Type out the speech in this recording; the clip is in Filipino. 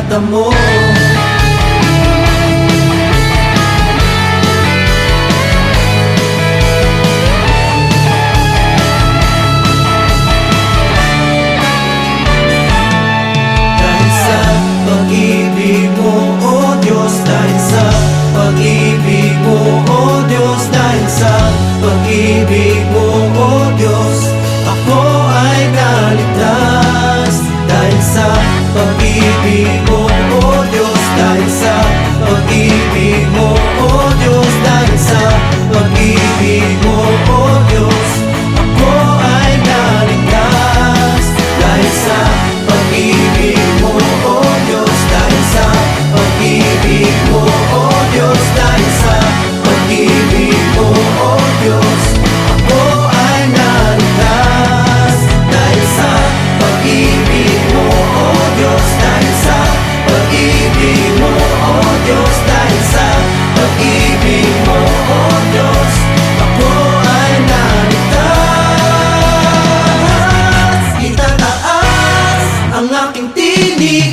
mata mo. Dahil sa pag-ibig mo, oh Diyos, dahil sa pag-ibig mo, oh Diyos, dahil sa pag-ibig mo, oh Diyos, ako ay naligtas. Dahil sa pag-ibig mo, oh Diyos, dahil sa pag-ibig mo, oh Diyos, dahil sa pag-ibig mo, oh Diyos, ako ay naligtas. Dahil sa pag-ibig mo, oh Diyos, dahil sa pag-ibig mo, oh Diyos, dahil sa pag-ibig mo, oh Diyos, ako ay naligtas. Dahil sa pag-ibig mo, oh Diyos, dahil sa pag-ibig mo, oh Diyos, dahil sa pag-ibig mo, oh Diyos, ako ay naligtas. Itataas ang aking tinig